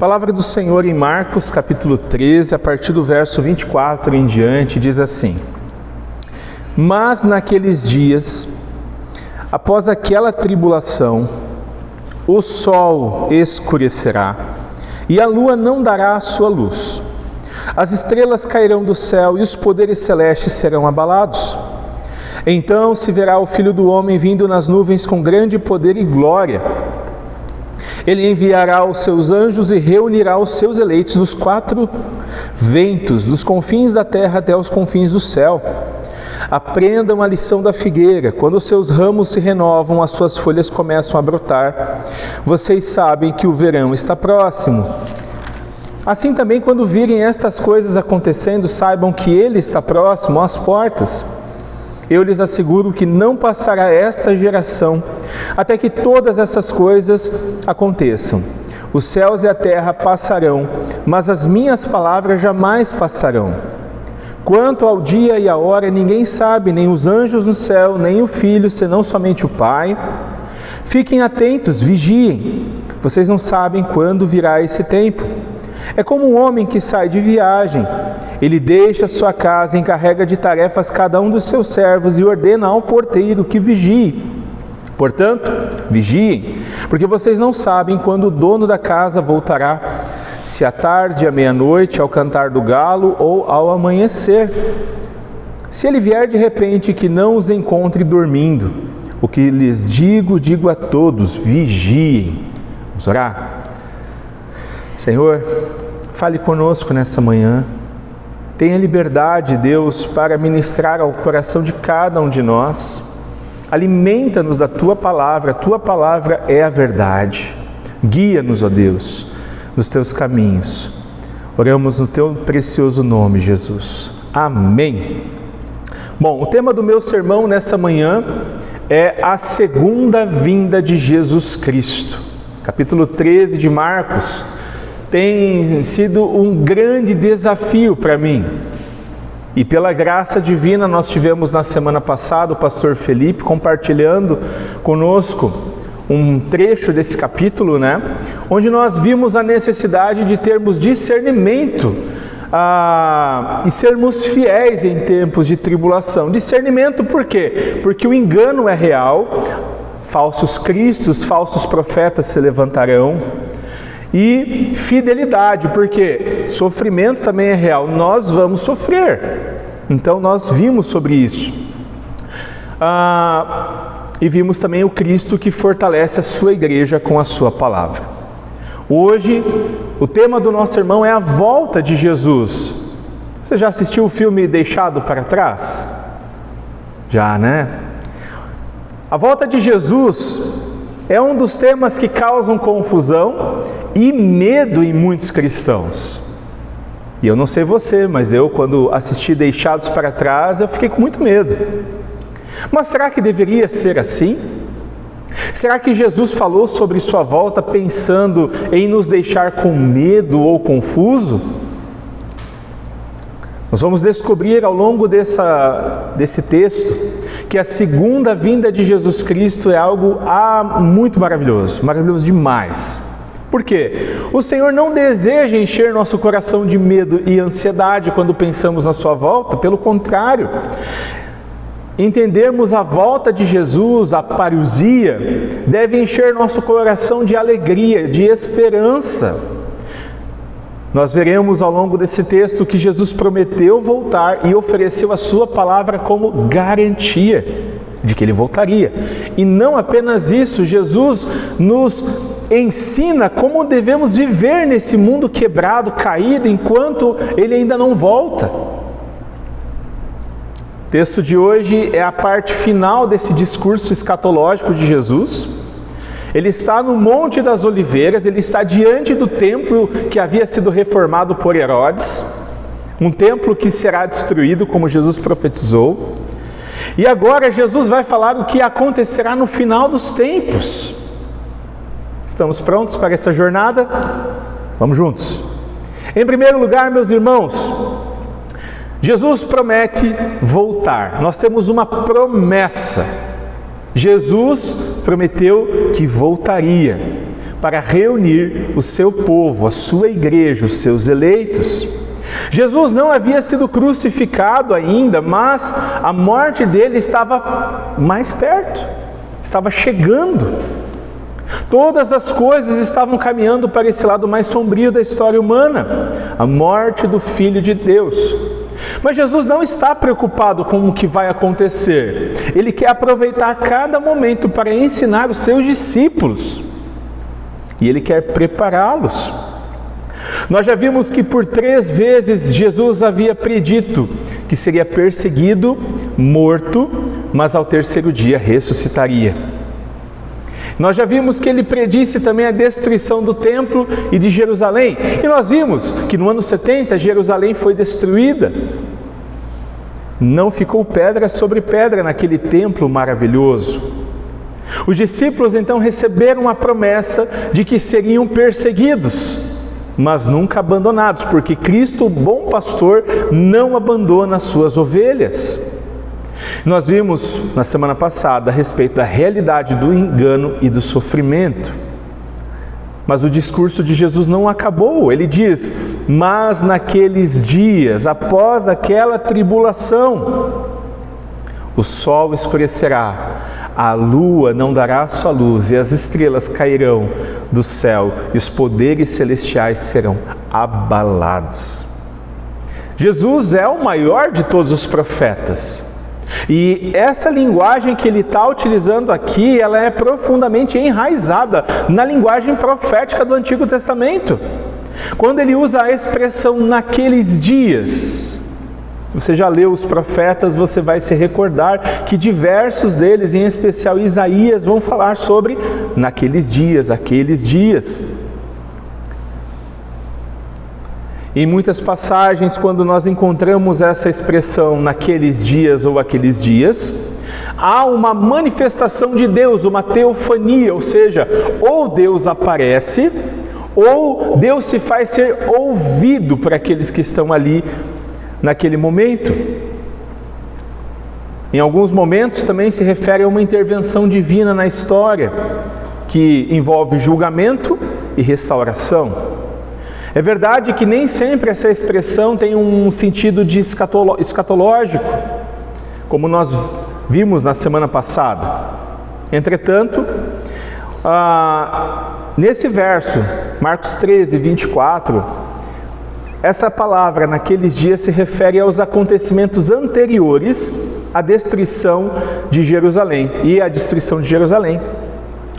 Palavra do Senhor em Marcos, capítulo 13, a partir do verso 24 em diante, diz assim: Mas naqueles dias, após aquela tribulação, o sol escurecerá, e a lua não dará a sua luz. As estrelas cairão do céu, e os poderes celestes serão abalados. Então se verá o Filho do Homem vindo nas nuvens com grande poder e glória. Ele enviará os seus anjos e reunirá os seus eleitos dos quatro ventos, dos confins da terra até os confins do céu. Aprendam a lição da figueira: quando os seus ramos se renovam, as suas folhas começam a brotar. Vocês sabem que o verão está próximo. Assim também, quando virem estas coisas acontecendo, saibam que ele está próximo às portas. Eu lhes asseguro que não passará esta geração até que todas essas coisas aconteçam. Os céus e a terra passarão, mas as minhas palavras jamais passarão. Quanto ao dia e à hora, ninguém sabe, nem os anjos no céu, nem o Filho, senão somente o Pai. Fiquem atentos, vigiem. Vocês não sabem quando virá esse tempo. É como um homem que sai de viagem. Ele deixa sua casa, encarrega de tarefas cada um dos seus servos e ordena ao porteiro que vigie. Portanto, vigiem, porque vocês não sabem quando o dono da casa voltará, se à tarde, à meia-noite, ao cantar do galo ou ao amanhecer. Se ele vier de repente, que não os encontre dormindo. O que lhes digo a todos: vigiem. Vamos orar? Senhor, fale conosco nessa manhã. Tenha liberdade, Deus, para ministrar ao coração de cada um de nós. Alimenta-nos da Tua Palavra. A Tua Palavra é a verdade. Guia-nos, ó Deus, nos Teus caminhos. Oramos no Teu precioso nome, Jesus. Amém. Bom, o tema do meu sermão nessa manhã é a segunda vinda de Jesus Cristo. Capítulo 13 de Marcos tem sido um grande desafio para mim. E pela graça divina, nós tivemos na semana passada o pastor Felipe compartilhando conosco um trecho desse capítulo, onde nós vimos a necessidade de termos discernimento e sermos fiéis em tempos de tribulação. Discernimento por quê? Porque o engano é real, falsos cristos, falsos profetas se levantarão. E fidelidade, porque sofrimento também é real, nós vamos sofrer. Então nós vimos sobre isso. E vimos também o Cristo que fortalece a sua igreja com a sua palavra. Hoje, o tema do nosso sermão é a volta de Jesus. Você já assistiu o filme Deixado para Trás? Já, né? A volta de Jesus é um dos temas que causam confusão e medo em muitos cristãos. E eu não sei você, mas eu, quando assisti Deixados para Trás, eu fiquei com muito medo. Mas será que deveria ser assim? Será que Jesus falou sobre sua volta pensando em nos deixar com medo ou confuso? Nós vamos descobrir ao longo desse texto que a segunda vinda de Jesus Cristo é algo muito maravilhoso, maravilhoso demais. Por quê? O Senhor não deseja encher nosso coração de medo e ansiedade quando pensamos na sua volta, pelo contrário. Entendermos a volta de Jesus, a parousia, deve encher nosso coração de alegria, de esperança. Nós veremos ao longo desse texto que Jesus prometeu voltar e ofereceu a sua palavra como garantia de que ele voltaria. E não apenas isso, Jesus nos ensina como devemos viver nesse mundo quebrado, caído, enquanto ele ainda não volta. O texto de hoje é a parte final desse discurso escatológico de Jesus. Ele está no Monte das Oliveiras, ele está diante do templo que havia sido reformado por Herodes, um templo que será destruído, como Jesus profetizou. E agora Jesus vai falar o que acontecerá no final dos tempos. Estamos prontos para essa jornada? Vamos juntos. Em primeiro lugar, meus irmãos, Jesus promete voltar. Nós temos uma promessa. Jesus prometeu que voltaria. para reunir o seu povo, a sua igreja, os seus eleitos. Jesus não havia sido crucificado ainda, mas a morte dele estava mais perto, estava chegando. Todas as coisas estavam caminhando para esse lado mais sombrio da história humana, a morte do Filho de Deus. Mas Jesus não está preocupado com o que vai acontecer. Ele quer aproveitar cada momento para ensinar os seus discípulos. E ele quer prepará-los. Nós já vimos que por 3 vezes Jesus havia predito que seria perseguido, morto, mas ao 3º dia ressuscitaria. Nós já vimos que ele predisse também a destruição do templo e de Jerusalém. E nós vimos que no ano 70 Jerusalém foi destruída. Não ficou pedra sobre pedra naquele templo maravilhoso. Os discípulos então receberam a promessa de que seriam perseguidos, mas nunca abandonados, porque Cristo, o bom pastor, não abandona as suas ovelhas. Nós vimos na semana passada a respeito da realidade do engano e do sofrimento. Mas o discurso de Jesus não acabou. Ele diz: mas naqueles dias, após aquela tribulação, o sol escurecerá, a lua não dará sua luz, e as estrelas cairão do céu, e os poderes celestiais serão abalados. Jesus é o maior de todos os profetas. E essa linguagem que ele está utilizando aqui, ela é profundamente enraizada na linguagem profética do Antigo Testamento. Quando ele usa a expressão naqueles dias, se você já leu os profetas, você vai se recordar que diversos deles, em especial Isaías, vão falar sobre naqueles dias, aqueles dias. Em muitas passagens, quando nós encontramos essa expressão naqueles dias ou aqueles dias, há uma manifestação de Deus, uma teofania, ou seja, ou Deus aparece, ou Deus se faz ser ouvido por aqueles que estão ali naquele momento. Em alguns momentos também se refere a uma intervenção divina na história, que envolve julgamento e restauração. É verdade que nem sempre essa expressão tem um sentido de escatológico, como nós vimos na semana passada. Entretanto, nesse verso, Marcos 13, 24, essa palavra naqueles dias se refere aos acontecimentos anteriores à destruição de Jerusalém e à destruição de Jerusalém.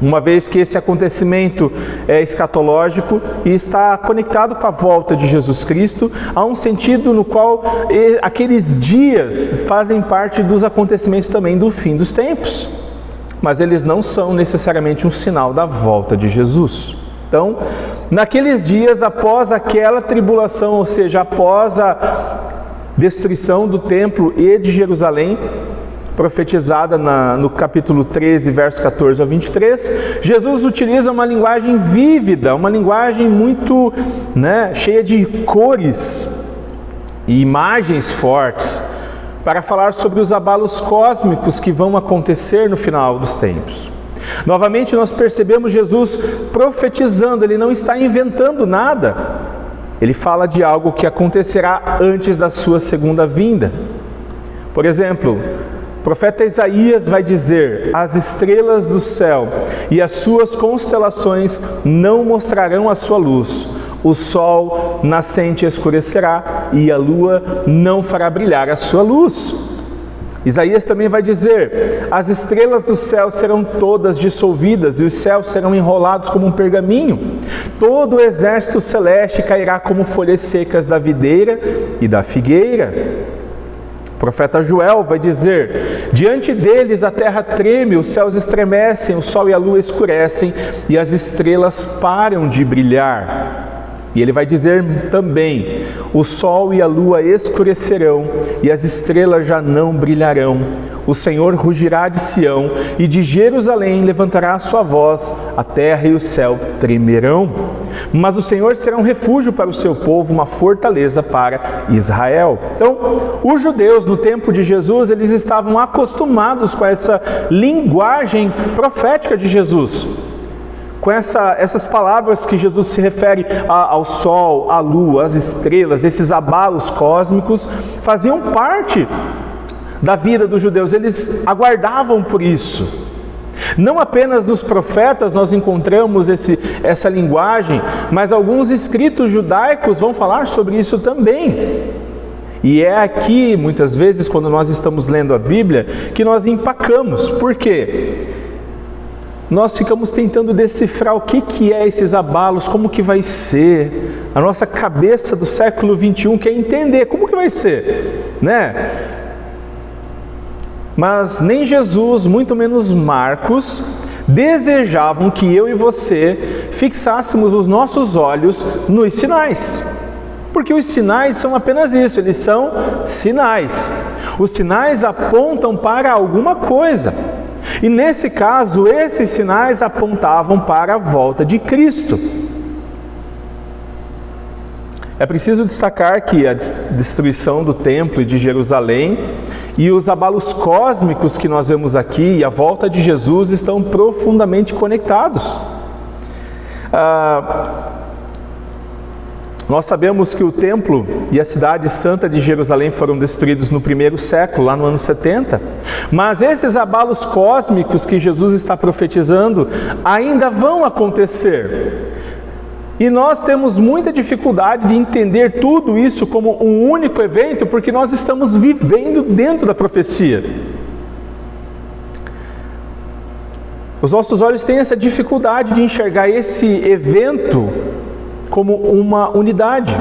Uma vez que esse acontecimento é escatológico e está conectado com a volta de Jesus Cristo, há um sentido no qual aqueles dias fazem parte dos acontecimentos também do fim dos tempos, mas eles não são necessariamente um sinal da volta de Jesus. Então, naqueles dias após aquela tribulação, ou seja, após a destruição do templo e de Jerusalém, profetizada no capítulo 13, verso 14 a 23, Jesus utiliza uma linguagem vívida, uma linguagem muito cheia de cores e imagens fortes, para falar sobre os abalos cósmicos que vão acontecer no final dos tempos. Novamente nós percebemos Jesus profetizando, ele não está inventando nada, ele fala de algo que acontecerá antes da sua segunda vinda. Por exemplo, o profeta Isaías vai dizer: as estrelas do céu e as suas constelações não mostrarão a sua luz, o sol nascente escurecerá e a lua não fará brilhar a sua luz. Isaías também vai dizer: as estrelas do céu serão todas dissolvidas e os céus serão enrolados como um pergaminho. Todo o exército celeste cairá como folhas secas da videira e da figueira. O profeta Joel vai dizer: diante deles a terra treme, os céus estremecem, o sol e a lua escurecem e as estrelas param de brilhar. E ele vai dizer também: o sol e a lua escurecerão e as estrelas já não brilharão. O Senhor rugirá de Sião e de Jerusalém levantará a sua voz, a terra e o céu tremerão. Mas o Senhor será um refúgio para o seu povo, uma fortaleza para Israel. Então, os judeus no tempo de Jesus, eles estavam acostumados com essa linguagem profética de Jesus. com essas palavras que Jesus se refere ao sol, à lua, às estrelas, esses abalos cósmicos, faziam parte da vida dos judeus, eles aguardavam por isso. Não apenas nos profetas nós encontramos essa linguagem, mas alguns escritos judaicos vão falar sobre isso também. E é aqui, muitas vezes, quando nós estamos lendo a Bíblia, que nós empacamos. Por quê? Nós ficamos tentando decifrar o que é esses abalos, como que vai ser. A nossa cabeça do século 21 quer entender como que vai ser, né? Mas nem Jesus, muito menos Marcos, desejavam que eu e você fixássemos os nossos olhos nos sinais. Porque os sinais são apenas isso, eles são sinais. Os sinais apontam para alguma coisa. E nesse caso, esses sinais apontavam para a volta de Cristo. É preciso destacar que a destruição do templo de Jerusalém e os abalos cósmicos que nós vemos aqui e a volta de Jesus estão profundamente conectados. Nós sabemos que o templo e a cidade santa de Jerusalém foram destruídos no primeiro século, lá no ano 70. Mas esses abalos cósmicos que Jesus está profetizando ainda vão acontecer. E nós temos muita dificuldade de entender tudo isso como um único evento, porque nós estamos vivendo dentro da profecia. Os nossos olhos têm essa dificuldade de enxergar esse evento como uma unidade.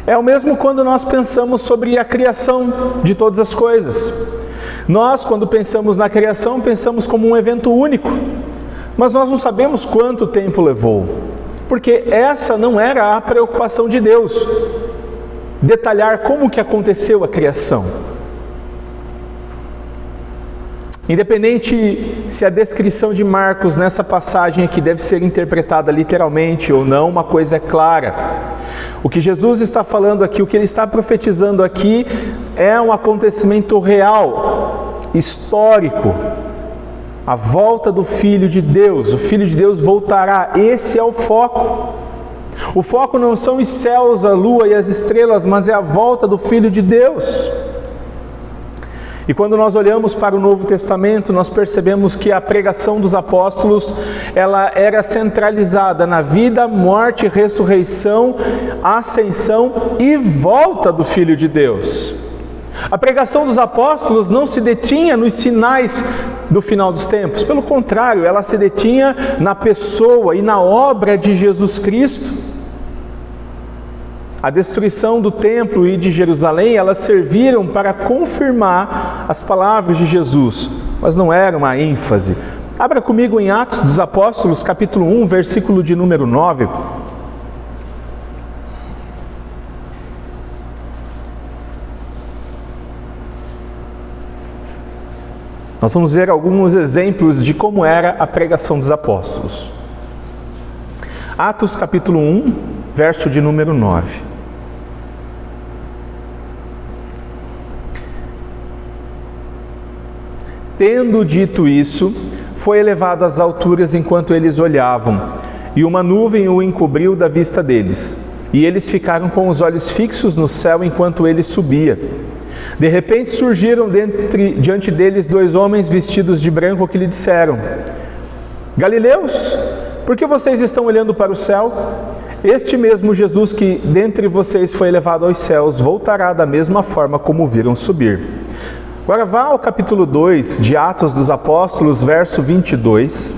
É o mesmo quando nós pensamos sobre a criação de todas as coisas. Nós, quando pensamos na criação, pensamos como um evento único. Mas nós não sabemos quanto tempo levou, porque essa não era a preocupação de Deus, detalhar como que aconteceu a criação. Independente se a descrição de Marcos nessa passagem aqui deve ser interpretada literalmente ou não, uma coisa é clara. O que Jesus está falando aqui, o que ele está profetizando aqui, é um acontecimento real, histórico. A volta do Filho de Deus, o Filho de Deus voltará, esse é o foco. O foco não são os céus, a lua e as estrelas, mas é a volta do Filho de Deus. E quando nós olhamos para o Novo Testamento, nós percebemos que a pregação dos apóstolos, ela era centralizada na vida, morte, ressurreição, ascensão e volta do Filho de Deus. A pregação dos apóstolos não se detinha nos sinais do final dos tempos, pelo contrário, ela se detinha na pessoa e na obra de Jesus Cristo. A destruição do templo e de Jerusalém, elas serviram para confirmar as palavras de Jesus, mas não era uma ênfase. Abra comigo em Atos dos Apóstolos, capítulo 1, versículo de número 9. Nós vamos ver alguns exemplos de como era a pregação dos apóstolos. Atos capítulo 1, verso de número 9. Tendo dito isso, foi elevado às alturas enquanto eles olhavam, e uma nuvem o encobriu da vista deles. E eles ficaram com os olhos fixos no céu enquanto ele subia. De repente surgiram diante deles dois homens vestidos de branco que lhe disseram: Galileus, por que vocês estão olhando para o céu? Este mesmo Jesus que dentre vocês foi elevado aos céus, voltará da mesma forma como o viram subir. Agora vá ao capítulo 2 de Atos dos Apóstolos, verso 22.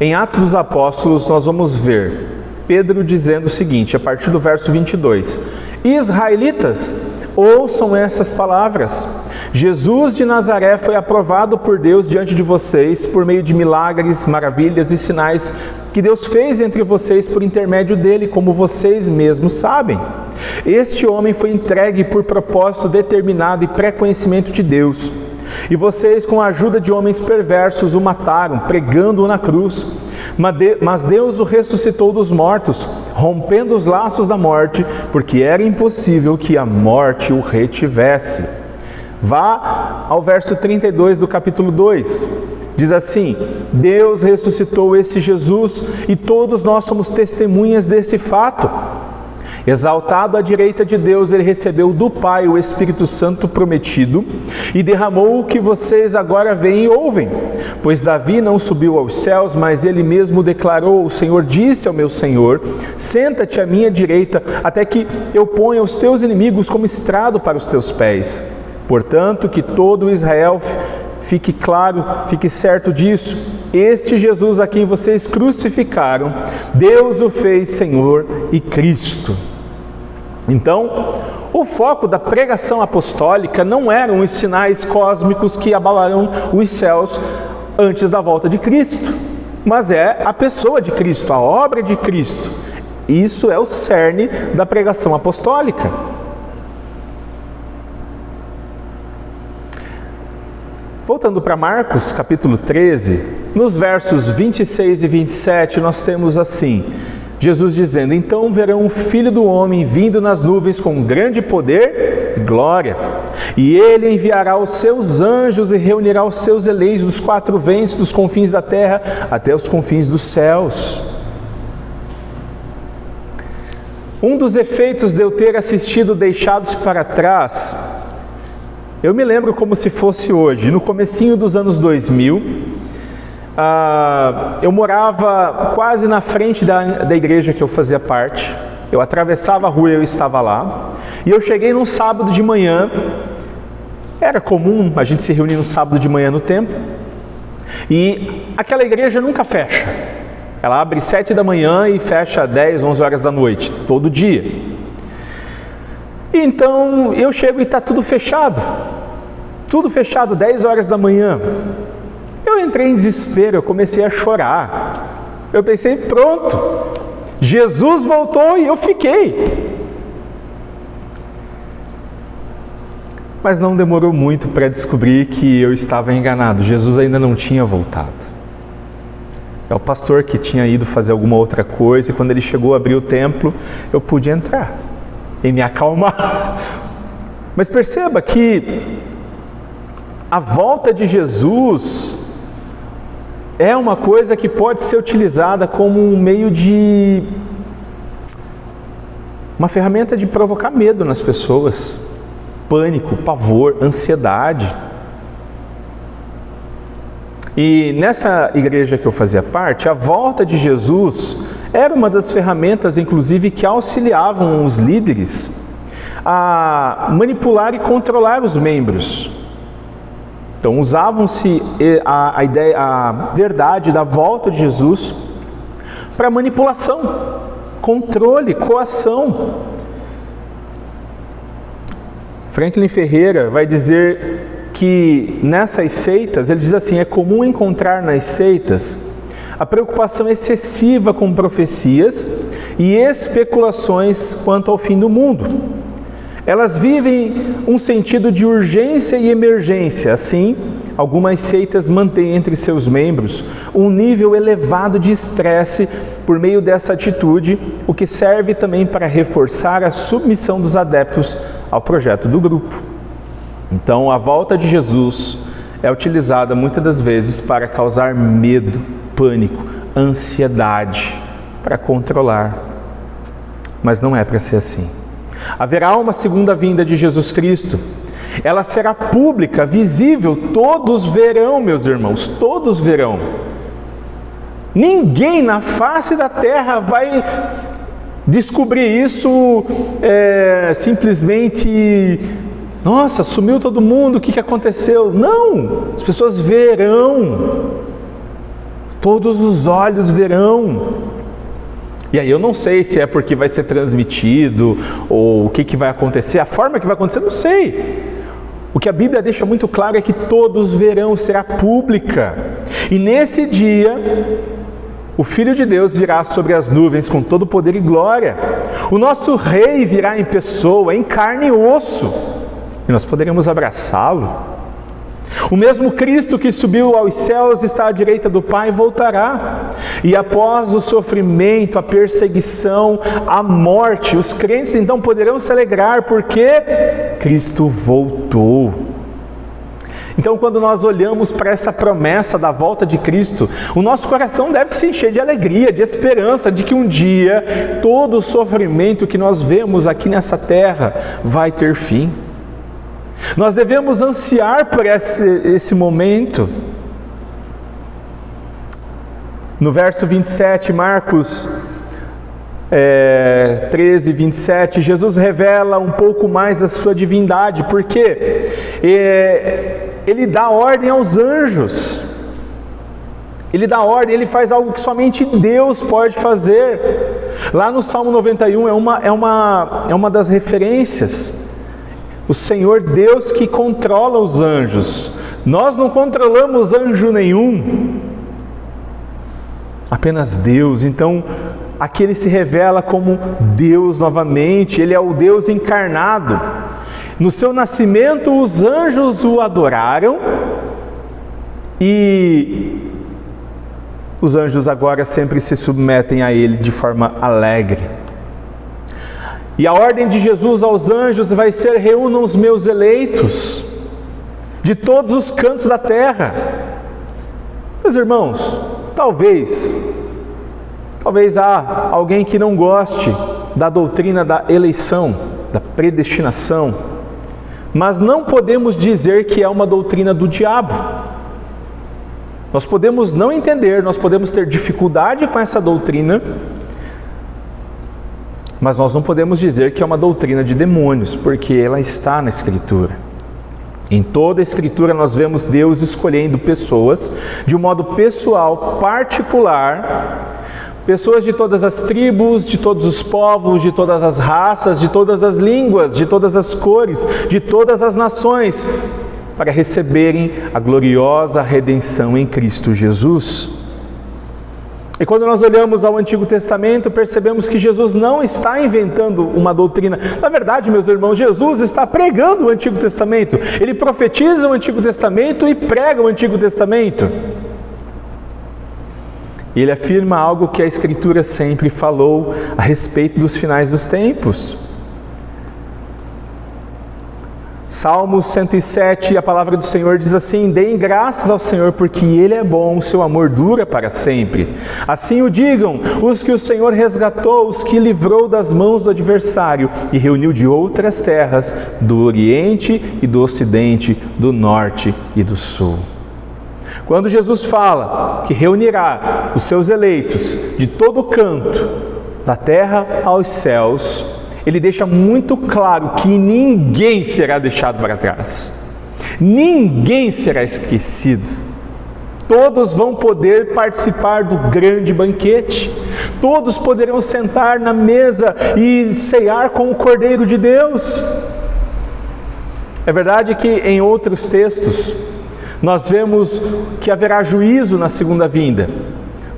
Em Atos dos Apóstolos nós vamos ver Pedro dizendo o seguinte, a partir do verso 22. Israelitas, ouçam essas palavras. Jesus de Nazaré foi aprovado por Deus diante de vocês por meio de milagres, maravilhas e sinais que Deus fez entre vocês por intermédio dele, como vocês mesmos sabem. Este homem foi entregue por propósito determinado e pré-conhecimento de Deus. E vocês, com a ajuda de homens perversos, o mataram, pregando-o na cruz. Mas Deus o ressuscitou dos mortos, rompendo os laços da morte, porque era impossível que a morte o retivesse. Vá ao verso 32 do capítulo 2. Diz assim: Deus ressuscitou esse Jesus e todos nós somos testemunhas desse fato. Exaltado à direita de Deus, ele recebeu do Pai o Espírito Santo prometido e derramou o que vocês agora veem e ouvem. Pois Davi não subiu aos céus, mas ele mesmo declarou: o Senhor disse ao meu Senhor: senta-te à minha direita, até que eu ponha os teus inimigos como estrado para os teus pés. Portanto, que todo Israel fique claro, fique certo disso. Este Jesus a quem vocês crucificaram, Deus o fez Senhor e Cristo. Então, o foco da pregação apostólica não eram os sinais cósmicos que abalarão os céus antes da volta de Cristo, mas é a pessoa de Cristo, a obra de Cristo. Isso é o cerne da pregação apostólica. Voltando para Marcos, capítulo 13, nos versos 26 e 27, nós temos assim, Jesus dizendo: então verão o Filho do Homem vindo nas nuvens com grande poder e glória, e ele enviará os seus anjos e reunirá os seus eleitos dos quatro ventos, dos confins da terra até os confins dos céus. Um dos efeitos de eu ter assistido Deixados para Trás, eu me lembro como se fosse hoje, no comecinho dos anos 2000, eu morava quase na frente da igreja que eu fazia parte. Eu atravessava a rua e eu estava lá. E eu cheguei num sábado de manhã. Era comum a gente se reunir no sábado de manhã no templo. E aquela igreja nunca fecha. Ela abre 7 da manhã e fecha 10, 11 horas da noite, todo dia. Então eu chego e está tudo fechado. Tudo fechado, 10 horas da manhã. Eu entrei em desespero, eu comecei a chorar. Eu pensei, pronto, Jesus voltou e eu fiquei. Mas não demorou muito para descobrir que eu estava enganado. Jesus ainda não tinha voltado. É o pastor que tinha ido fazer alguma outra coisa e quando ele chegou a abrir o templo, eu pude entrar e me acalmar. Mas perceba que a volta de Jesus é uma coisa que pode ser utilizada como um meio de... uma ferramenta de provocar medo nas pessoas. Pânico, pavor, ansiedade. E nessa igreja que eu fazia parte, a volta de Jesus era uma das ferramentas, inclusive, que auxiliavam os líderes a manipular e controlar os membros. Então usavam-se a verdade da volta de Jesus para manipulação, controle, coação. Franklin Ferreira vai dizer que nessas seitas, ele diz assim, é comum encontrar nas seitas a preocupação excessiva com profecias e especulações quanto ao fim do mundo. Elas vivem um sentido de urgência e emergência. Assim, algumas seitas mantêm entre seus membros um nível elevado de estresse por meio dessa atitude, o que serve também para reforçar a submissão dos adeptos ao projeto do grupo. Então, a volta de Jesus é utilizada muitas das vezes para causar medo, pânico, ansiedade, para controlar. Mas não é para ser assim. Haverá uma segunda vinda de Jesus Cristo. Ela será pública, visível, todos verão, meus irmãos, todos verão. Ninguém na face da terra vai descobrir isso simplesmente, nossa, sumiu todo mundo, o que aconteceu? Não, as pessoas verão, todos os olhos verão. E aí eu não sei se é porque vai ser transmitido, ou o que vai acontecer, a forma que vai acontecer, não sei. O que a Bíblia deixa muito claro é que todos verão, será pública. E nesse dia, o Filho de Deus virá sobre as nuvens com todo poder e glória. O nosso Rei virá em pessoa, em carne e osso, e nós poderemos abraçá-lo. O mesmo Cristo que subiu aos céus está à direita do Pai e voltará. E após o sofrimento, a perseguição, a morte, os crentes então poderão se alegrar porque Cristo voltou. Então, quando nós olhamos para essa promessa da volta de Cristo, o nosso coração deve se encher de alegria, de esperança, de que um dia todo o sofrimento que nós vemos aqui nessa terra vai ter fim. Nós devemos ansiar por esse momento. No verso 27, Marcos 13, 27, Jesus revela um pouco mais da sua divindade, porque ele dá ordem aos anjos, ele dá ordem, ele faz algo que somente Deus pode fazer. Lá no Salmo 91 é uma das referências, o Senhor Deus que controla os anjos. Nós não controlamos anjo nenhum, apenas Deus. Então aqui ele se revela como Deus novamente, ele é o Deus encarnado. No seu nascimento os anjos o adoraram e os anjos agora sempre se submetem a ele de forma alegre. E a ordem de Jesus aos anjos vai ser: reúnam os meus eleitos de todos os cantos da terra. Meus irmãos, talvez há alguém que não goste da doutrina da eleição, da predestinação, mas não podemos dizer que é uma doutrina do diabo. Nós podemos não entender, nós podemos ter dificuldade com essa doutrina, mas nós não podemos dizer que é uma doutrina de demônios, porque ela está na Escritura. Em toda a Escritura nós vemos Deus escolhendo pessoas de um modo pessoal, particular, pessoas de todas as tribos, de todos os povos, de todas as raças, de todas as línguas, de todas as cores, de todas as nações, para receberem a gloriosa redenção em Cristo Jesus. E quando nós olhamos ao Antigo Testamento, percebemos que Jesus não está inventando uma doutrina. Na verdade, meus irmãos, Jesus está pregando o Antigo Testamento. Ele profetiza o Antigo Testamento e prega o Antigo Testamento. E ele afirma algo que a Escritura sempre falou a respeito dos finais dos tempos. Salmo 107, a palavra do Senhor diz assim: deem graças ao Senhor, porque Ele é bom, o seu amor dura para sempre. Assim o digam os que o Senhor resgatou, os que livrou das mãos do adversário e reuniu de outras terras, do Oriente e do Ocidente, do Norte e do Sul. Quando Jesus fala que reunirá os seus eleitos de todo canto, da terra aos céus, ele deixa muito claro que ninguém será deixado para trás, ninguém será esquecido. Todos vão poder participar do grande banquete, todos poderão sentar na mesa e ceiar com o Cordeiro de Deus. É verdade que em outros textos nós vemos que haverá juízo na segunda vinda,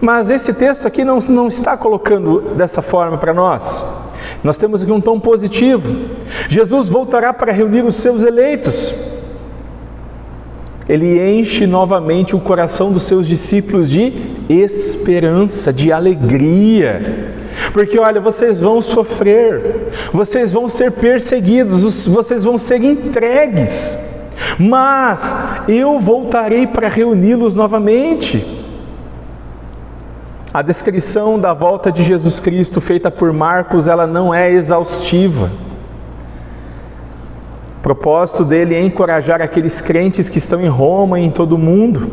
mas esse texto aqui não está colocando dessa forma para nós. Nós temos aqui um tom positivo. Jesus voltará para reunir os seus eleitos. Ele enche novamente o coração dos seus discípulos de esperança, de alegria. Porque olha, vocês vão sofrer, vocês vão ser perseguidos, vocês vão ser entregues, mas eu voltarei para reuni-los novamente. A descrição da volta de Jesus Cristo feita por Marcos, ela não é exaustiva. O propósito dele é encorajar aqueles crentes que estão em Roma e em todo o mundo.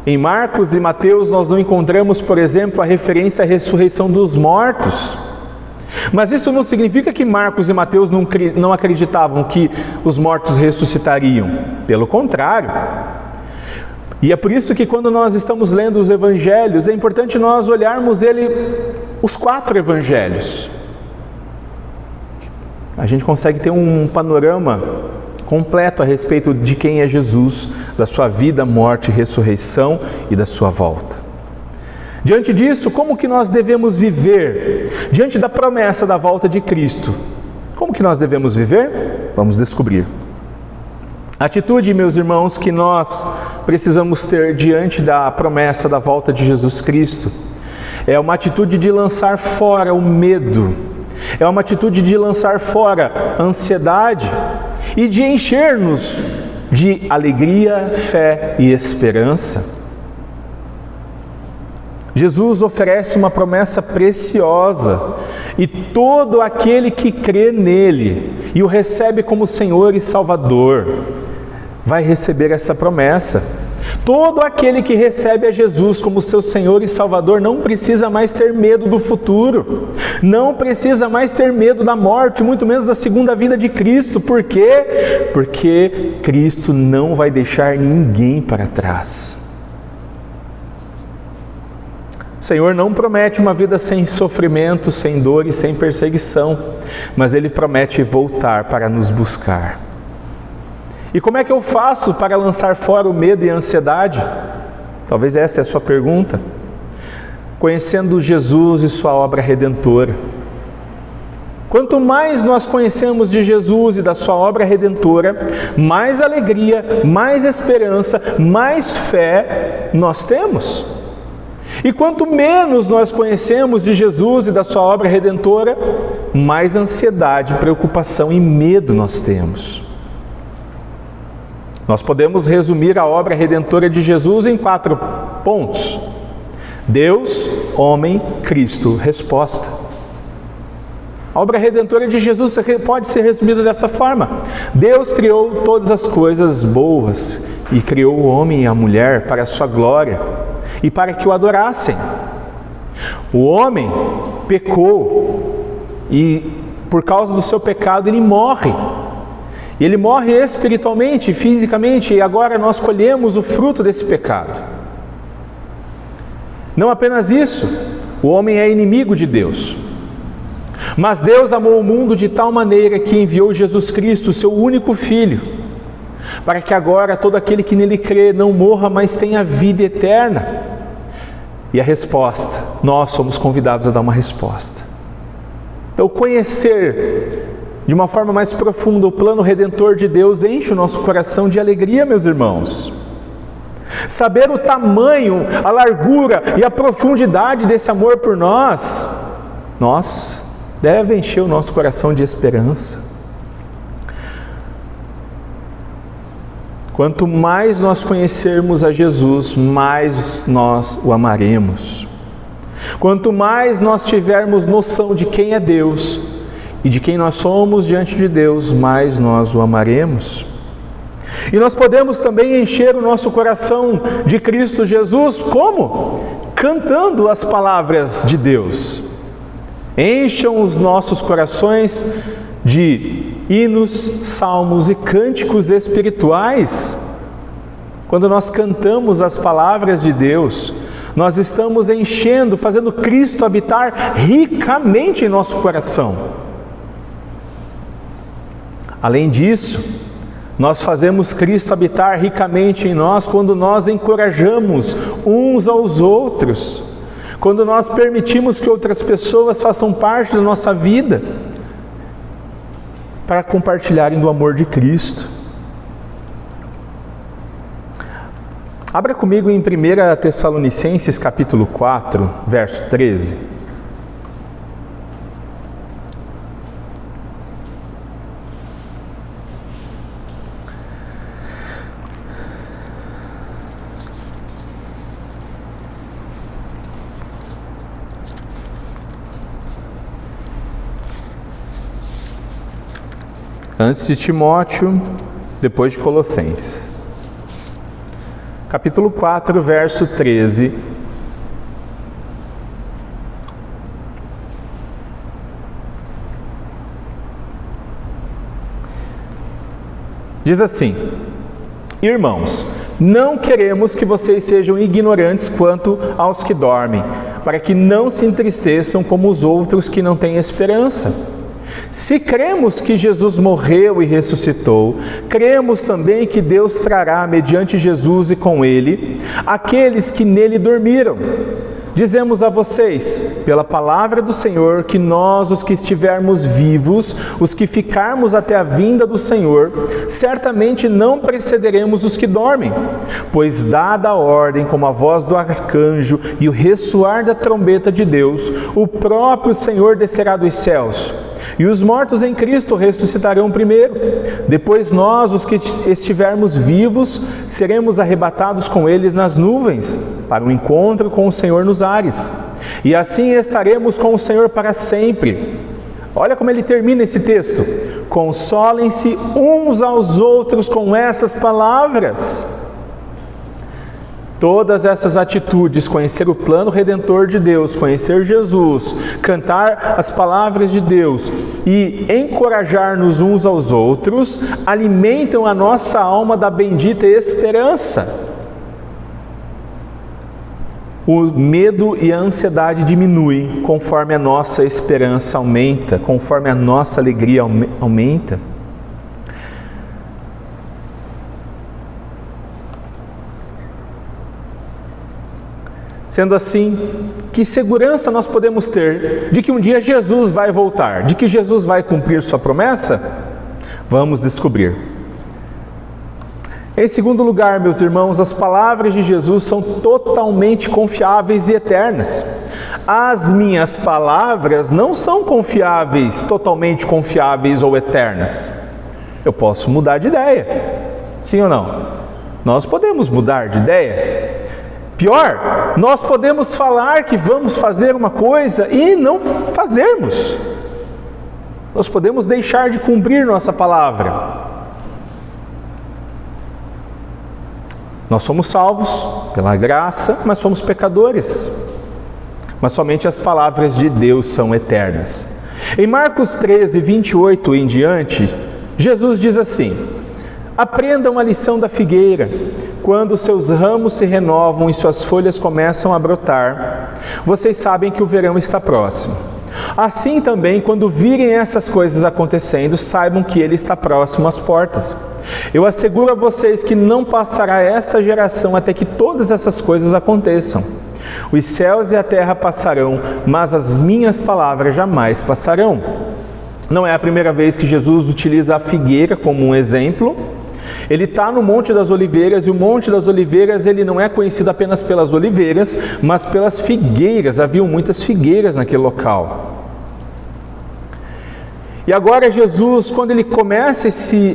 Em Marcos e Mateus nós não encontramos, por exemplo, a referência à ressurreição dos mortos. Mas isso não significa que Marcos e Mateus não acreditavam que os mortos ressuscitariam. Pelo contrário. E é por isso que quando nós estamos lendo os evangelhos, é importante nós olharmos os 4 evangelhos. A gente consegue ter um panorama completo a respeito de quem é Jesus, da sua vida, morte, ressurreição e da sua volta. Diante disso, como que nós devemos viver? Diante da promessa da volta de Cristo, como que nós devemos viver? Vamos descobrir. A atitude, meus irmãos, que nós precisamos ter diante da promessa da volta de Jesus Cristo é uma atitude de lançar fora o medo, é uma atitude de lançar fora a ansiedade e de encher-nos de alegria, fé e esperança. Jesus oferece uma promessa preciosa e todo aquele que crê nele e o recebe como Senhor e Salvador vai receber essa promessa. Todo aquele que recebe a Jesus como seu Senhor e Salvador não precisa mais ter medo do futuro, não precisa mais ter medo da morte, muito menos da segunda vinda de Cristo. Por quê? Porque Cristo não vai deixar ninguém para trás. O Senhor não promete uma vida sem sofrimento, sem dor e sem perseguição, mas Ele promete voltar para nos buscar. E como é que eu faço para lançar fora o medo e a ansiedade? Talvez essa é a sua pergunta. Conhecendo Jesus e sua obra redentora. Quanto mais nós conhecemos de Jesus e da sua obra redentora, mais alegria, mais esperança, mais fé nós temos. E quanto menos nós conhecemos de Jesus e da sua obra redentora, mais ansiedade, preocupação e medo nós temos. Nós podemos resumir a obra redentora de Jesus em 4 pontos. Deus, homem, Cristo. Resposta. A obra redentora de Jesus pode ser resumida dessa forma. Deus criou todas as coisas boas e criou o homem e a mulher para a sua glória e para que o adorassem. O homem pecou e por causa do seu pecado ele morre. Ele morre espiritualmente, fisicamente, e agora nós colhemos o fruto desse pecado. Não apenas isso, o homem é inimigo de Deus. Mas Deus amou o mundo de tal maneira que enviou Jesus Cristo, seu único Filho, para que agora todo aquele que nele crê não morra, mas tenha vida eterna. E a resposta, nós somos convidados a dar uma resposta. Então, conhecer de uma forma mais profunda o plano redentor de Deus enche o nosso coração de alegria, meus irmãos. Saber o tamanho, a largura e a profundidade desse amor por nós deve encher o nosso coração de esperança. Quanto mais nós conhecermos a Jesus, mais nós o amaremos. Quanto mais nós tivermos noção de quem é Deus e de quem nós somos diante de Deus, mais nós o amaremos. E nós podemos também encher o nosso coração de Cristo Jesus, como? Cantando as palavras de Deus. Encham os nossos corações de hinos, salmos e cânticos espirituais. Quando nós cantamos as palavras de Deus, nós estamos enchendo, fazendo Cristo habitar ricamente em nosso coração. Além disso, nós fazemos Cristo habitar ricamente em nós quando nós encorajamos uns aos outros, quando nós permitimos que outras pessoas façam parte da nossa vida para compartilharem do amor de Cristo. Abra comigo em 1 Tessalonicenses capítulo 4, verso 13. Antes de Timóteo, depois de Colossenses. Capítulo 4, verso 13. Diz assim: Irmãos, não queremos que vocês sejam ignorantes quanto aos que dormem, para que não se entristeçam como os outros que não têm esperança. Se cremos que Jesus morreu e ressuscitou, cremos também que Deus trará, mediante Jesus e com Ele, aqueles que nele dormiram. Dizemos a vocês, pela palavra do Senhor, que nós, os que estivermos vivos, os que ficarmos até a vinda do Senhor, certamente não precederemos os que dormem, pois dada a ordem, como a voz do arcanjo e o ressoar da trombeta de Deus, o próprio Senhor descerá dos céus, E os mortos em Cristo ressuscitarão primeiro. Depois nós, os que estivermos vivos, seremos arrebatados com eles nas nuvens, para o encontro com o Senhor nos ares. E assim estaremos com o Senhor para sempre. Olha como ele termina esse texto. Consolem-se uns aos outros com essas palavras. Todas essas atitudes, conhecer o plano redentor de Deus, conhecer Jesus, cantar as palavras de Deus e encorajar-nos uns aos outros, alimentam a nossa alma da bendita esperança. O medo e a ansiedade diminuem conforme a nossa esperança aumenta, conforme a nossa alegria aumenta. Sendo assim, que segurança nós podemos ter de que um dia Jesus vai voltar, de que Jesus vai cumprir sua promessa? Vamos descobrir. Em segundo lugar, meus irmãos, as palavras de Jesus são totalmente confiáveis e eternas. As minhas palavras não são confiáveis, totalmente confiáveis ou eternas. Eu posso mudar de ideia, sim ou não? Nós podemos mudar de ideia. Pior, nós podemos falar que vamos fazer uma coisa e não fazermos. Nós podemos deixar de cumprir nossa palavra. Nós somos salvos pela graça, mas somos pecadores. Mas somente as palavras de Deus são eternas. Em Marcos 13, 28 em diante, Jesus diz assim: aprendam a lição da figueira. Quando seus ramos se renovam e suas folhas começam a brotar, vocês sabem que o verão está próximo. Assim também, quando virem essas coisas acontecendo, saibam que ele está próximo às portas. Eu asseguro a vocês que não passará essa geração até que todas essas coisas aconteçam. Os céus e a terra passarão, mas as minhas palavras jamais passarão. Não é a primeira vez que Jesus utiliza a figueira como um exemplo. Ele está no Monte das Oliveiras, e o Monte das Oliveiras ele não é conhecido apenas pelas oliveiras, mas pelas figueiras. Haviam muitas figueiras naquele local. E agora Jesus, quando ele começa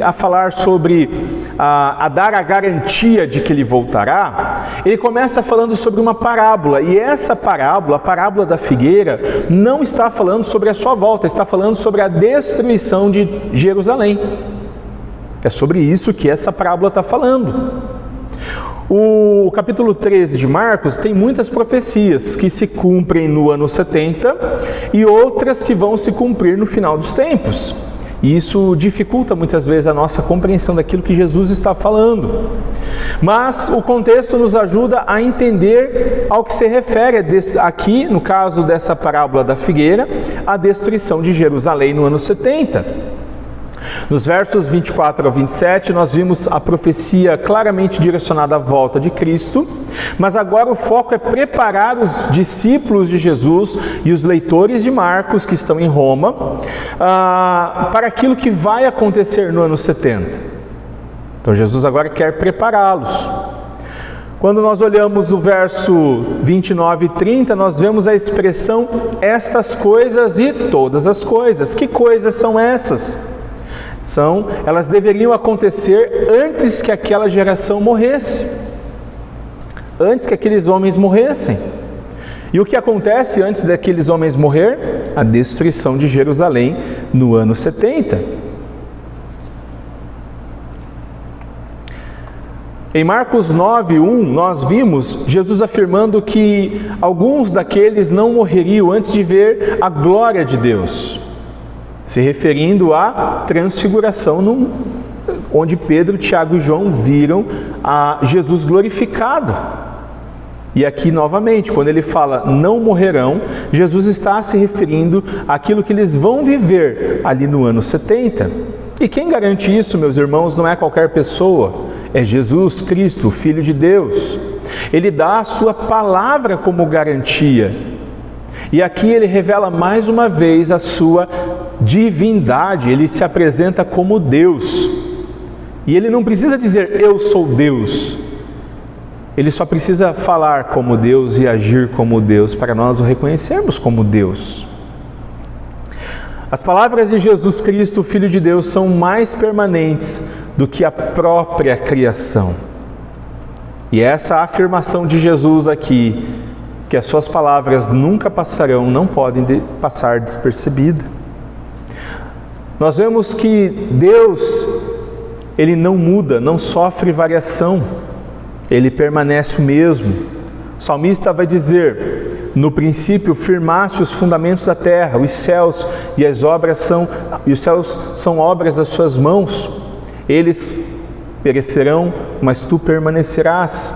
a falar sobre, a dar a garantia de que ele voltará, ele começa falando sobre uma parábola. E essa parábola, a parábola da figueira, não está falando sobre a sua volta, está falando sobre a destruição de Jerusalém. É sobre isso que essa parábola está falando. O capítulo 13 de Marcos tem muitas profecias que se cumprem no ano 70 e outras que vão se cumprir no final dos tempos. E isso dificulta muitas vezes a nossa compreensão daquilo que Jesus está falando. Mas o contexto nos ajuda a entender ao que se refere aqui, no caso dessa parábola da figueira, a destruição de Jerusalém no ano 70. Nos versos 24 a 27, nós vimos a profecia claramente direcionada à volta de Cristo, mas agora o foco é preparar os discípulos de Jesus e os leitores de Marcos que estão em Roma para aquilo que vai acontecer no ano 70. Então Jesus agora quer prepará-los. Quando nós olhamos o verso 29 e 30, nós vemos a expressão estas coisas e todas as coisas. Que coisas são essas? Elas deveriam acontecer antes que aquela geração morresse, antes que aqueles homens morressem. E o que acontece antes daqueles homens morrer? A destruição de Jerusalém no ano 70. Em Marcos 9:1, nós vimos Jesus afirmando que alguns daqueles não morreriam antes de ver a glória de Deus, se referindo à transfiguração, onde Pedro, Tiago e João viram a Jesus glorificado. E aqui novamente, quando ele fala não morrerão, Jesus está se referindo àquilo que eles vão viver ali no ano 70. E quem garante isso, meus irmãos, não é qualquer pessoa, é Jesus Cristo, o Filho de Deus. Ele dá a sua palavra como garantia. E aqui ele revela mais uma vez a sua divindade, ele se apresenta como Deus. E ele não precisa dizer eu sou Deus. Ele só precisa falar como Deus e agir como Deus para nós o reconhecermos como Deus. As palavras de Jesus Cristo, o Filho de Deus, são mais permanentes do que a própria criação. E essa afirmação de Jesus aqui, que as suas palavras nunca passarão, não podem passar despercebida. Nós vemos que Deus, Ele não muda, não sofre variação, Ele permanece o mesmo. O salmista vai dizer: no princípio firmaste os fundamentos da terra, os céus são obras das suas mãos. Eles perecerão, mas tu permanecerás.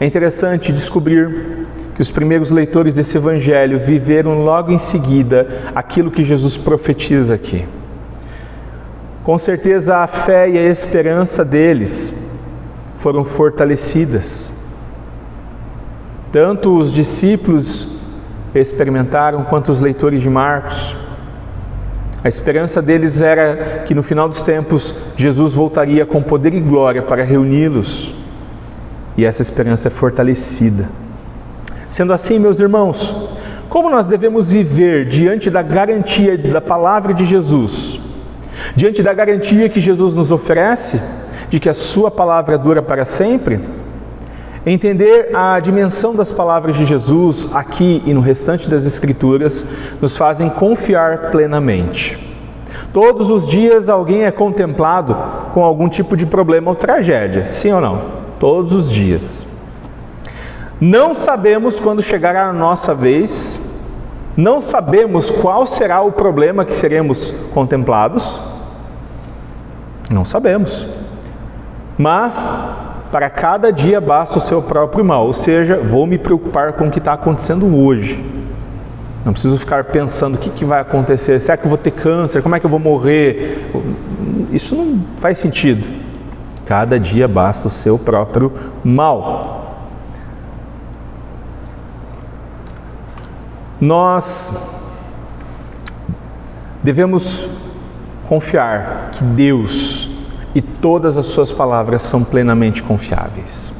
É interessante descobrir que os primeiros leitores desse evangelho viveram logo em seguida aquilo que Jesus profetiza aqui. Com certeza a fé e a esperança deles foram fortalecidas. Tanto os discípulos experimentaram quanto os leitores de Marcos. A esperança deles era que no final dos tempos Jesus voltaria com poder e glória para reuni-los. E essa esperança é fortalecida. Sendo assim, meus irmãos, como nós devemos viver diante da garantia da palavra de Jesus? Diante da garantia que Jesus nos oferece, de que a sua palavra dura para sempre? Entender a dimensão das palavras de Jesus aqui e no restante das Escrituras nos fazem confiar plenamente. Todos os dias alguém é contemplado com algum tipo de problema ou tragédia, sim ou não? Todos os dias. Não sabemos quando chegará a nossa vez, não sabemos qual será o problema que seremos contemplados, não sabemos. Mas para cada dia basta o seu próprio mal, ou seja, vou me preocupar com o que está acontecendo hoje. Não preciso ficar pensando o que vai acontecer, será que eu vou ter câncer, como é que eu vou morrer? Isso não faz sentido. Cada dia basta o seu próprio mal. Nós devemos confiar que Deus e todas as suas palavras são plenamente confiáveis.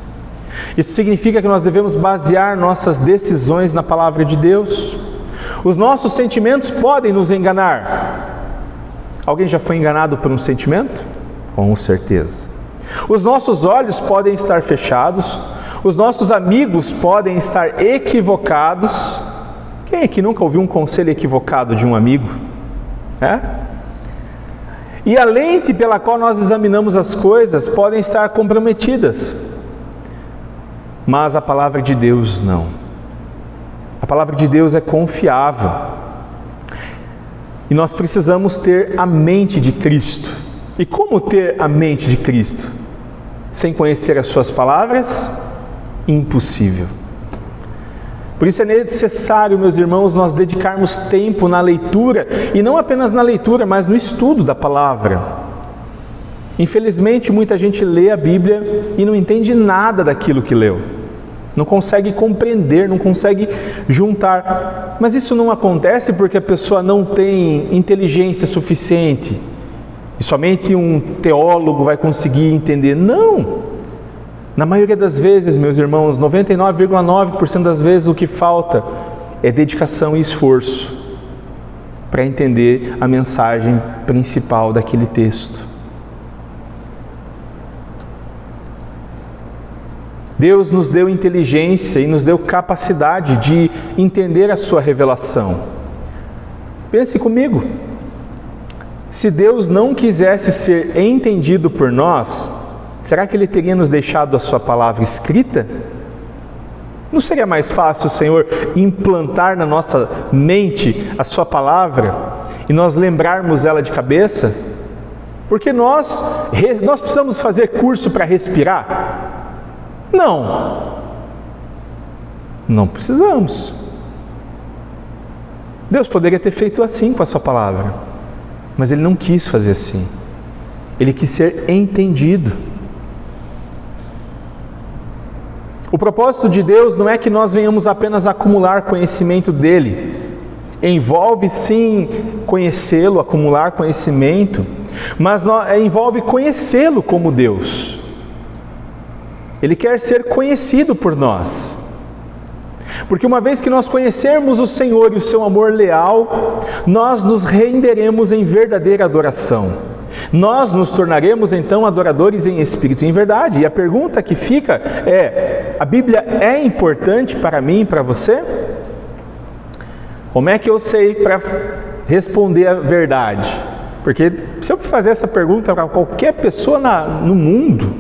Isso significa que nós devemos basear nossas decisões na palavra de Deus. Os nossos sentimentos podem nos enganar. Alguém já foi enganado por um sentimento? Com certeza. Os nossos olhos podem estar fechados, os nossos amigos podem estar equivocados. Quem aqui nunca ouviu um conselho equivocado de um amigo? E a lente pela qual nós examinamos as coisas podem estar comprometidas, mas a palavra de Deus não. A palavra de Deus é confiável. E nós precisamos ter a mente de Cristo. E como ter a mente de Cristo? Sem conhecer as suas palavras? Impossível. Por isso é necessário, meus irmãos, nós dedicarmos tempo na leitura, e não apenas na leitura, mas no estudo da palavra. Infelizmente, muita gente lê a Bíblia e não entende nada daquilo que leu. Não consegue compreender, não consegue juntar. Mas isso não acontece porque a pessoa não tem inteligência suficiente e somente um teólogo vai conseguir entender. Não! Na maioria das vezes, meus irmãos, 99,9% das vezes o que falta é dedicação e esforço para entender a mensagem principal daquele texto. Deus nos deu inteligência e nos deu capacidade de entender a sua revelação. Pense comigo, se Deus não quisesse ser entendido por nós, será que Ele teria nos deixado a sua palavra escrita? Não seria mais fácil o Senhor implantar na nossa mente a sua palavra e nós lembrarmos ela de cabeça? Porque nós precisamos fazer curso para respirar? Não precisamos. Deus poderia ter feito assim com a sua palavra, mas Ele não quis fazer assim. Ele quis ser entendido. O propósito de Deus não é que nós venhamos apenas acumular conhecimento dEle. Envolve sim conhecê-lo, acumular conhecimento, mas envolve conhecê-lo como Deus. Ele quer ser conhecido por nós. Porque uma vez que nós conhecermos o Senhor e o seu amor leal, nós nos renderemos em verdadeira adoração. Nós nos tornaremos então adoradores em espírito e em verdade. E a pergunta que fica é: a Bíblia é importante para mim e para você? Como é que eu sei para responder a verdade? Porque se eu fazer essa pergunta para qualquer pessoa no mundo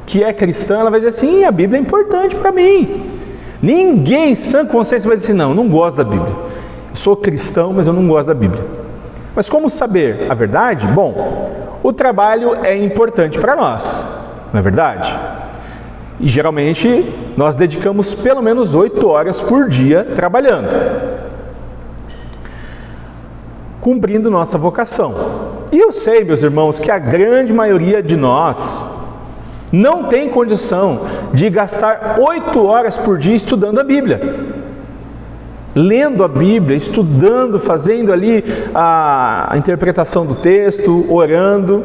que é cristã, ela vai dizer assim: a Bíblia é importante para mim. Ninguém em sã consciência vai dizer assim: não gosto da Bíblia. Sou cristão, mas eu não gosto da Bíblia. Mas como saber a verdade? Bom, o trabalho é importante para nós, não é verdade? E geralmente nós dedicamos pelo menos 8 horas por dia trabalhando, cumprindo nossa vocação. E eu sei, meus irmãos, que a grande maioria de nós não tem condição de gastar 8 horas por dia estudando a Bíblia. Lendo a Bíblia, estudando, fazendo ali a interpretação do texto, orando.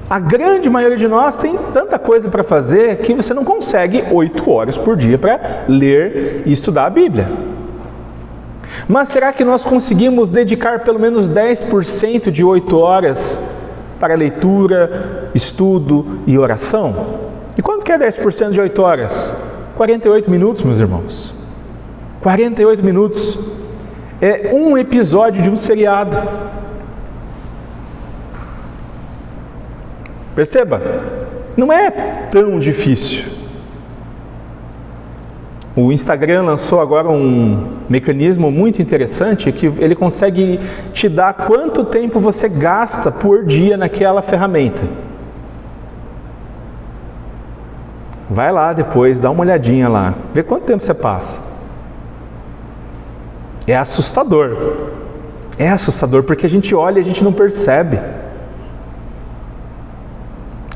A grande maioria de nós tem tanta coisa para fazer que você não consegue 8 horas por dia para ler e estudar a Bíblia. Mas será que nós conseguimos dedicar pelo menos 10% de 8 horas para leitura, estudo e oração? E quanto que é 10% de 8 horas? 48 minutos, meus irmãos. 48 minutos é um episódio de um seriado. Perceba, não é tão difícil. O Instagram lançou agora um mecanismo muito interessante que ele consegue te dar quanto tempo você gasta por dia naquela ferramenta. Vai lá depois, dá uma olhadinha lá, vê quanto tempo você passa. É assustador porque a gente olha e a gente não percebe.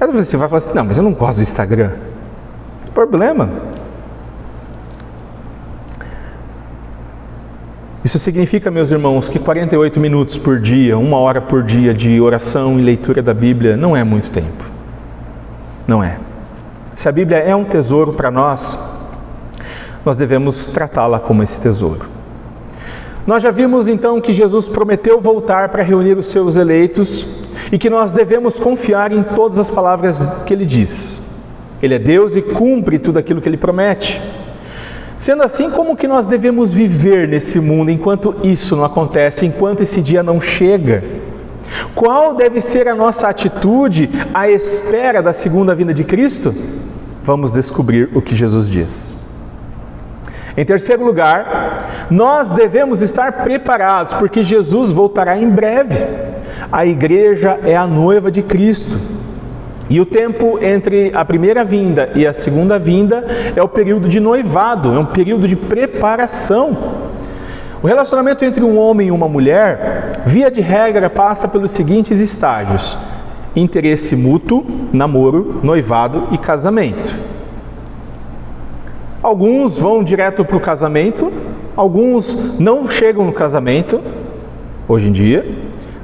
Aí você vai falar assim: não, mas eu não gosto do Instagram. Não tem problema. Isso significa, meus irmãos, que 48 minutos por dia, 1 hora por dia de oração e leitura da Bíblia não é muito tempo. Não é. Se a Bíblia é um tesouro para nós, nós devemos tratá-la como esse tesouro. Nós já vimos então que Jesus prometeu voltar para reunir os seus eleitos e que nós devemos confiar em todas as palavras que Ele diz. Ele é Deus e cumpre tudo aquilo que Ele promete. Sendo assim, como que nós devemos viver nesse mundo enquanto isso não acontece, enquanto esse dia não chega? Qual deve ser a nossa atitude à espera da segunda vinda de Cristo? Vamos descobrir o que Jesus diz. Em terceiro lugar, nós devemos estar preparados, porque Jesus voltará em breve. A igreja é a noiva de Cristo. E o tempo entre a primeira vinda e a segunda vinda é o período de noivado, é um período de preparação. O relacionamento entre um homem e uma mulher, via de regra, passa pelos seguintes estágios: interesse mútuo, namoro, noivado e casamento. Alguns vão direto para o casamento, alguns não chegam no casamento, hoje em dia,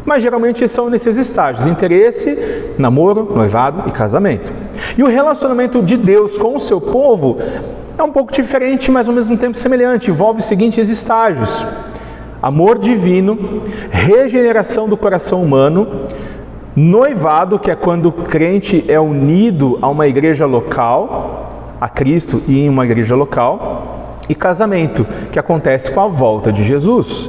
mas geralmente são nesses estágios: interesse, namoro, noivado e casamento. E o relacionamento de Deus com o seu povo é um pouco diferente, mas ao mesmo tempo semelhante. Envolve os seguintes estágios: amor divino, regeneração do coração humano, noivado, que é quando o crente é unido a uma igreja local, a Cristo e em uma igreja local, e casamento, que acontece com a volta de Jesus.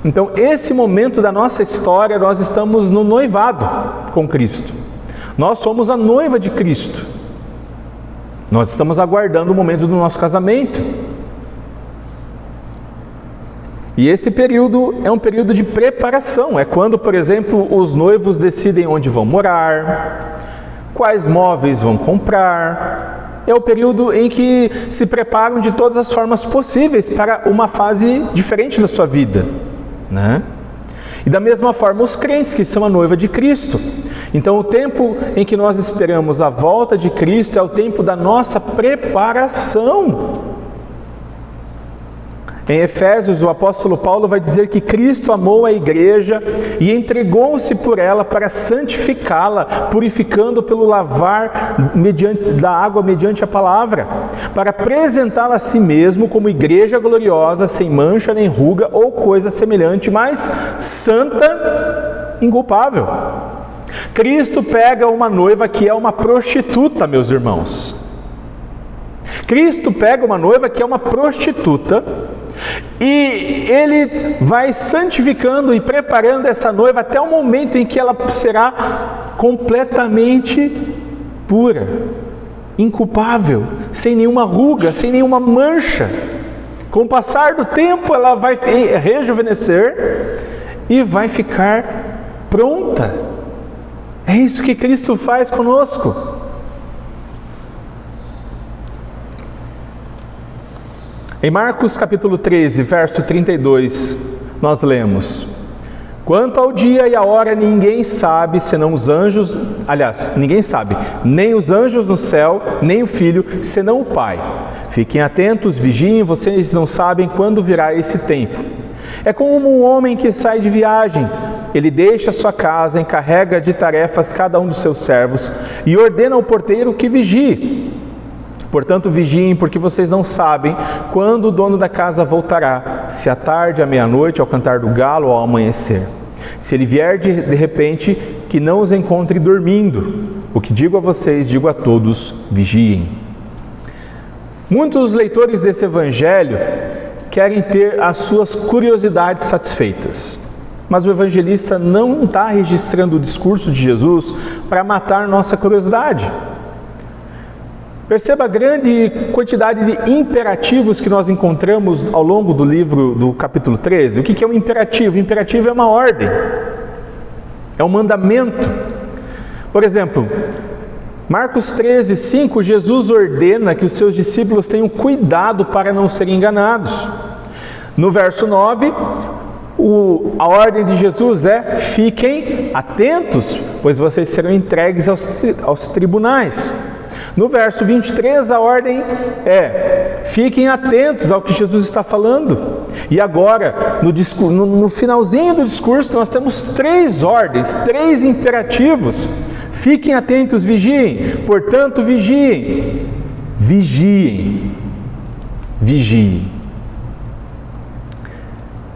Então, esse momento da nossa história, nós estamos no noivado com Cristo. Nós somos a noiva de Cristo. Nós estamos aguardando o momento do nosso casamento. E esse período é um período de preparação. É quando, por exemplo, os noivos decidem onde vão morar, quais móveis vão comprar. É o período em que se preparam de todas as formas possíveis para uma fase diferente da sua vida, né? E da mesma forma os crentes, que são a noiva de Cristo. Então o tempo em que nós esperamos a volta de Cristo é o tempo da nossa preparação. Em Efésios, o apóstolo Paulo vai dizer que Cristo amou a igreja e entregou-se por ela para santificá-la, purificando pelo lavar da água mediante a palavra, para apresentá-la a si mesmo como igreja gloriosa, sem mancha nem ruga ou coisa semelhante, mas santa, inculpável. Cristo pega uma noiva que é uma prostituta, meus irmãos. Cristo pega uma noiva que é uma prostituta e Ele vai santificando e preparando essa noiva até o momento em que ela será completamente pura, inculpável, sem nenhuma ruga, sem nenhuma mancha. Com o passar do tempo ela vai rejuvenescer e vai ficar pronta. É isso que Cristo faz conosco. Em Marcos capítulo 13, verso 32, nós lemos: quanto ao dia e a hora ninguém sabe, senão os anjos, ninguém sabe, nem os anjos no céu, nem o Filho, senão o Pai. Fiquem atentos, vigiem, vocês não sabem quando virá esse tempo. É como um homem que sai de viagem. Ele deixa sua casa, encarrega de tarefas cada um dos seus servos e ordena ao porteiro que vigie. Portanto, vigiem, porque vocês não sabem quando o dono da casa voltará, se à tarde, à meia-noite, ao cantar do galo ou ao amanhecer. Se ele vier de repente, que não os encontre dormindo. O que digo a vocês, digo a todos, vigiem. Muitos leitores desse evangelho querem ter as suas curiosidades satisfeitas. Mas o evangelista não está registrando o discurso de Jesus para matar nossa curiosidade. Perceba a grande quantidade de imperativos que nós encontramos ao longo do livro do capítulo 13. O que é um imperativo? O imperativo é uma ordem, é um mandamento. Por exemplo, Marcos 13, 5, Jesus ordena que os seus discípulos tenham cuidado para não serem enganados. No verso 9, a ordem de Jesus é: fiquem atentos, pois vocês serão entregues aos tribunais. No verso 23, a ordem é: fiquem atentos ao que Jesus está falando. E agora, no finalzinho do discurso, nós temos 3 ordens, 3 imperativos. Fiquem atentos, vigiem. Portanto, vigiem. Vigiem. Vigiem.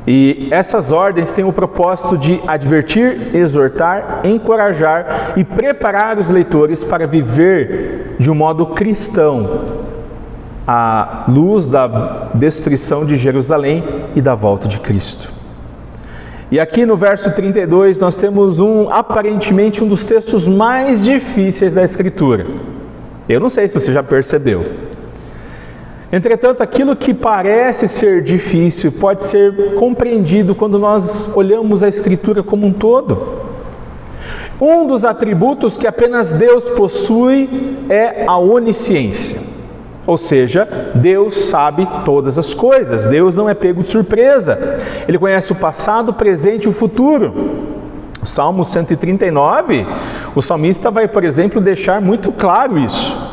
E essas ordens têm o propósito de advertir, exortar, encorajar e preparar os leitores para viver de um modo cristão à luz da destruição de Jerusalém e da volta de Cristo. E aqui no verso 32 nós temos aparentemente um dos textos mais difíceis da Escritura. Eu não sei se você já percebeu. Entretanto, aquilo que parece ser difícil pode ser compreendido quando nós olhamos a Escritura como um todo. Um dos atributos que apenas Deus possui é a onisciência. Ou seja, Deus sabe todas as coisas. Deus não é pego de surpresa. Ele conhece o passado, o presente e o futuro. O Salmo 139, o salmista vai, por exemplo, deixar muito claro isso.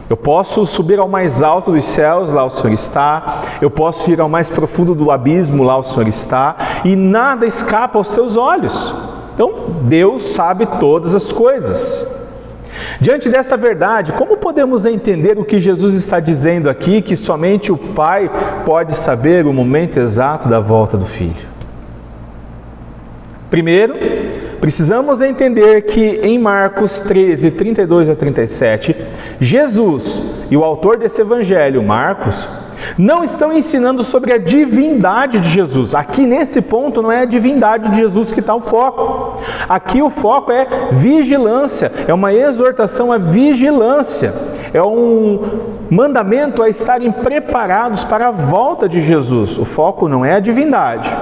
Eu posso subir ao mais alto dos céus, lá o Senhor está. Eu posso ir ao mais profundo do abismo, lá o Senhor está. E nada escapa aos teus olhos. Então, Deus sabe todas as coisas. Diante dessa verdade, como podemos entender o que Jesus está dizendo aqui, que somente o Pai pode saber o momento exato da volta do Filho? Primeiro, precisamos entender que em Marcos 13, 32 a 37, Jesus e o autor desse evangelho, Marcos, não estão ensinando sobre a divindade de Jesus. Aqui nesse ponto não é a divindade de Jesus que está o foco. Aqui o foco é vigilância, é uma exortação à vigilância, é um mandamento a estarem preparados para a volta de Jesus. O foco não é a divindade.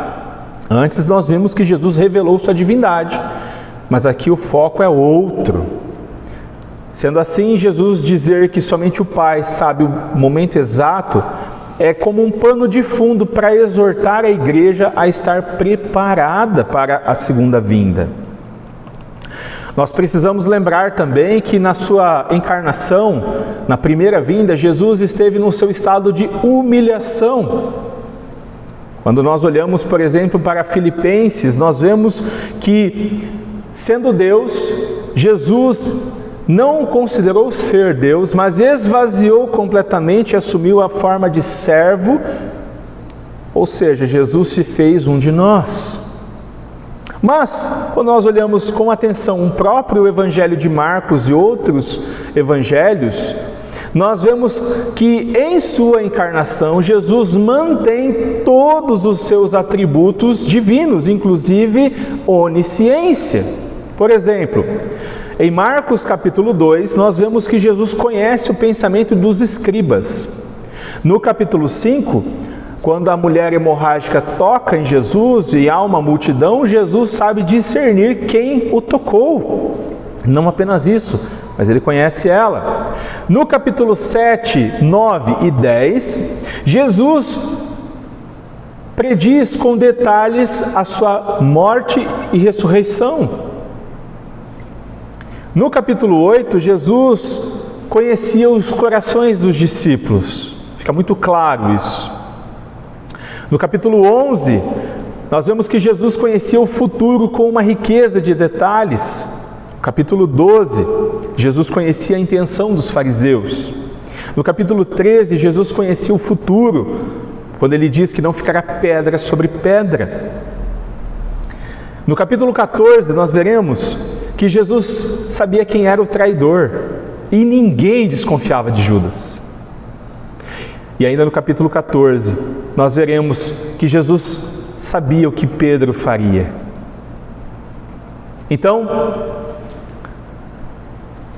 Antes nós vimos que Jesus revelou sua divindade, mas aqui o foco é outro. Sendo assim, Jesus dizer que somente o Pai sabe o momento exato é como um pano de fundo para exortar a igreja a estar preparada para a segunda vinda. Nós precisamos lembrar também que na sua encarnação, na primeira vinda, Jesus esteve no seu estado de humilhação. Quando nós olhamos, por exemplo, para Filipenses, nós vemos que, sendo Deus, Jesus não considerou ser Deus, mas esvaziou completamente e assumiu a forma de servo, ou seja, Jesus se fez um de nós. Mas, quando nós olhamos com atenção o próprio Evangelho de Marcos e outros evangelhos, nós vemos que em sua encarnação, Jesus mantém todos os seus atributos divinos, inclusive onisciência. Por exemplo, em Marcos capítulo 2, nós vemos que Jesus conhece o pensamento dos escribas. No capítulo 5, quando a mulher hemorrágica toca em Jesus e há uma multidão, Jesus sabe discernir quem o tocou. Não apenas isso, mas ele conhece ela. No capítulo 7, 9 e 10, Jesus prediz com detalhes a sua morte e ressurreição. No capítulo 8, Jesus conhecia os corações dos discípulos. Fica muito claro isso. No capítulo 11, nós vemos que Jesus conhecia o futuro com uma riqueza de detalhes. No capítulo 12, Jesus conhecia a intenção dos fariseus. No capítulo 13, Jesus conhecia o futuro, quando ele diz que não ficará pedra sobre pedra. No capítulo 14, nós veremos que Jesus sabia quem era o traidor e ninguém desconfiava de Judas. E ainda no capítulo 14, nós veremos que Jesus sabia o que Pedro faria. Então,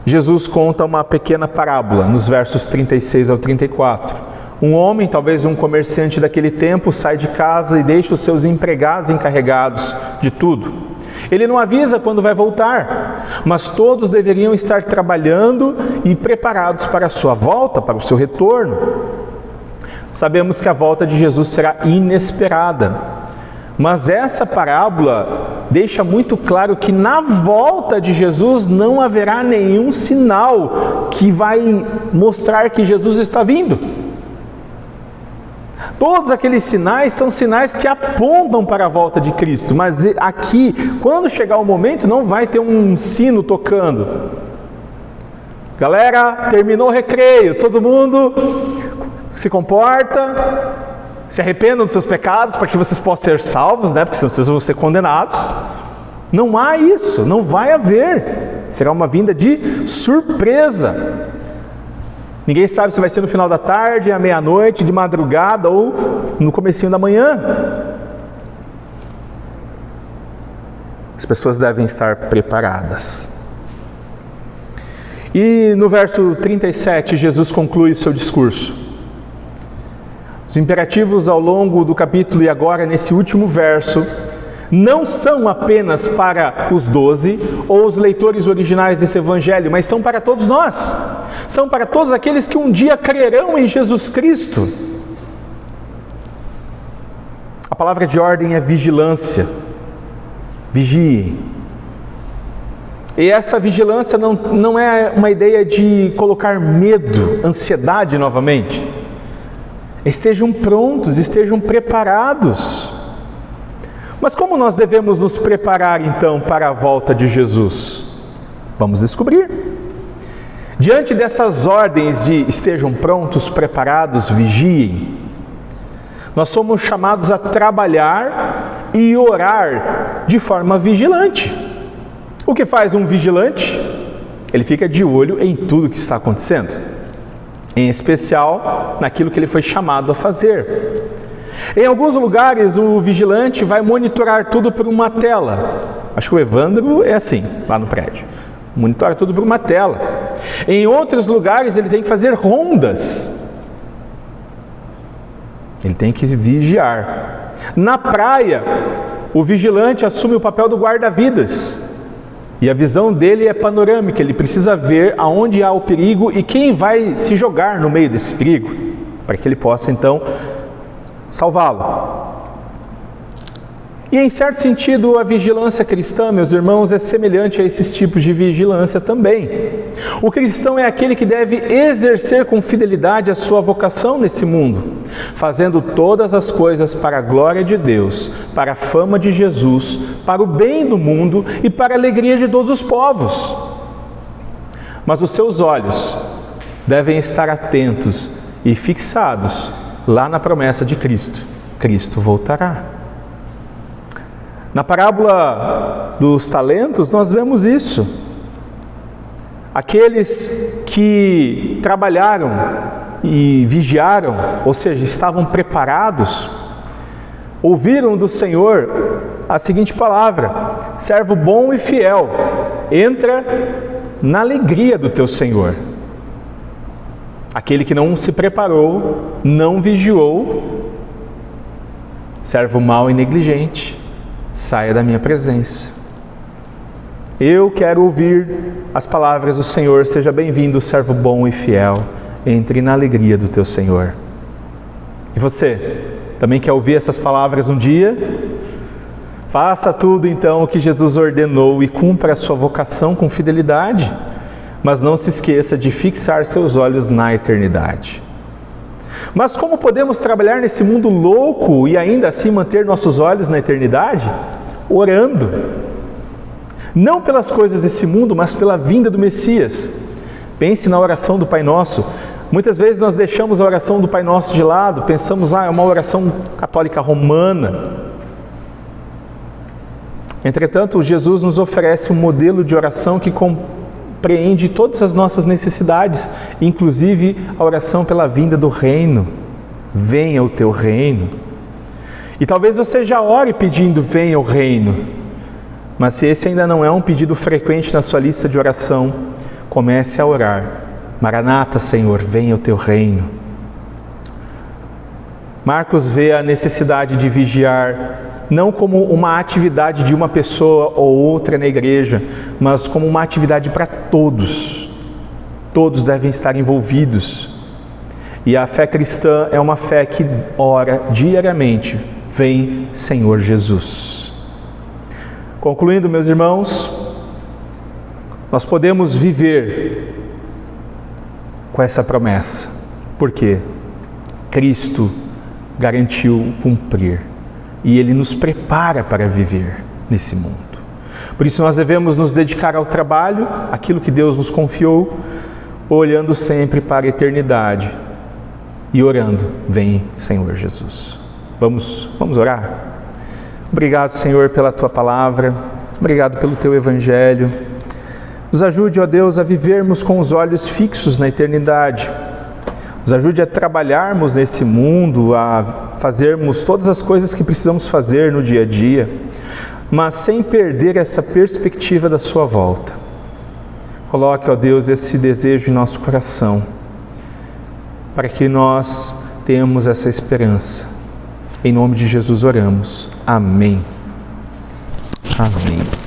Jesus conta uma pequena parábola nos versos 36 ao 34. Um homem, talvez um comerciante daquele tempo, sai de casa e deixa os seus empregados encarregados de tudo. Ele não avisa quando vai voltar, mas todos deveriam estar trabalhando e preparados para a sua volta, para o seu retorno. Sabemos que a volta de Jesus será inesperada, mas essa parábola deixa muito claro que na volta de Jesus não haverá nenhum sinal que vai mostrar que Jesus está vindo. Todos aqueles sinais são sinais que apontam para a volta de Cristo, mas aqui, quando chegar o momento, não vai ter um sino tocando. Galera, terminou o recreio, todo mundo se comporta, se arrependam dos seus pecados para que vocês possam ser salvos, né? Porque senão vocês vão ser condenados. Não há isso, não vai haver. Será uma vinda de surpresa. Ninguém sabe se vai ser no final da tarde, à meia-noite, de madrugada ou no comecinho da manhã. As pessoas devem estar preparadas. E no verso 37, Jesus conclui seu discurso. Os imperativos ao longo do capítulo e agora nesse último verso não são apenas para os 12 ou os leitores originais desse evangelho, mas são para todos nós. São para todos aqueles que um dia crerão em Jesus Cristo. A palavra de ordem é vigilância. Vigiem. E essa vigilância não é uma ideia de colocar medo, ansiedade novamente. Estejam prontos, estejam preparados. Mas como nós devemos nos preparar então para a volta de Jesus? Vamos descobrir. Diante dessas ordens de estejam prontos, preparados, vigiem, nós somos chamados a trabalhar e orar de forma vigilante. O que faz um vigilante? Ele fica de olho em tudo que está acontecendo, em especial naquilo que ele foi chamado a fazer. Em alguns lugares o vigilante vai monitorar tudo por uma tela. Acho que o Evandro é assim, lá no prédio. Monitora tudo por uma tela. Em outros lugares ele tem que fazer rondas. Ele tem que vigiar. Na praia, o vigilante assume o papel do guarda-vidas. E a visão dele é panorâmica, ele precisa ver aonde há o perigo e quem vai se jogar no meio desse perigo, para que ele possa então salvá-lo. E em certo sentido, a vigilância cristã, meus irmãos, é semelhante a esses tipos de vigilância também. O cristão é aquele que deve exercer com fidelidade a sua vocação nesse mundo, fazendo todas as coisas para a glória de Deus, para a fama de Jesus, para o bem do mundo e para a alegria de todos os povos. Mas os seus olhos devem estar atentos e fixados lá na promessa de Cristo. Cristo voltará. Na parábola dos talentos, nós vemos isso. Aqueles que trabalharam e vigiaram, ou seja, estavam preparados, ouviram do Senhor a seguinte palavra: servo bom e fiel, entra na alegria do teu Senhor. Aquele que não se preparou, não vigiou, servo mau e negligente, saia da minha presença. Eu quero ouvir as palavras do Senhor: seja bem-vindo, servo bom e fiel, entre na alegria do teu Senhor. E você, também quer ouvir essas palavras um dia? Faça tudo então o que Jesus ordenou e cumpra a sua vocação com fidelidade, mas não se esqueça de fixar seus olhos na eternidade. Mas como podemos trabalhar nesse mundo louco e ainda assim manter nossos olhos na eternidade? Orando. Não pelas coisas desse mundo, mas pela vinda do Messias. Pense na oração do Pai Nosso. Muitas vezes nós deixamos a oração do Pai Nosso de lado, pensamos, é uma oração católica romana. Entretanto, Jesus nos oferece um modelo de oração que compreende todas as nossas necessidades, inclusive a oração pela vinda do reino. Venha o teu reino. E talvez você já ore pedindo: venha o reino. Mas se esse ainda não é um pedido frequente na sua lista de oração, comece a orar: Maranata, Senhor, venha o teu reino. Marcos vê a necessidade de vigiar não como uma atividade de uma pessoa ou outra na igreja, mas como uma atividade para todos. Todos devem estar envolvidos. E a fé cristã é uma fé que ora diariamente: vem, Senhor Jesus. Concluindo, meus irmãos, nós podemos viver com essa promessa, porque Cristo garantiu cumprir e Ele nos prepara para viver nesse mundo. Por isso nós devemos nos dedicar ao trabalho, aquilo que Deus nos confiou, olhando sempre para a eternidade e orando: vem, Senhor Jesus. Vamos orar? Obrigado, Senhor, pela Tua palavra, obrigado pelo Teu Evangelho. Nos ajude, ó Deus, a vivermos com os olhos fixos na eternidade. Nos ajude a trabalharmos nesse mundo, a fazermos todas as coisas que precisamos fazer no dia a dia, mas sem perder essa perspectiva da Sua volta. Coloque, ó Deus, esse desejo em nosso coração, para que nós tenhamos essa esperança. Em nome de Jesus oramos. Amém. Amém.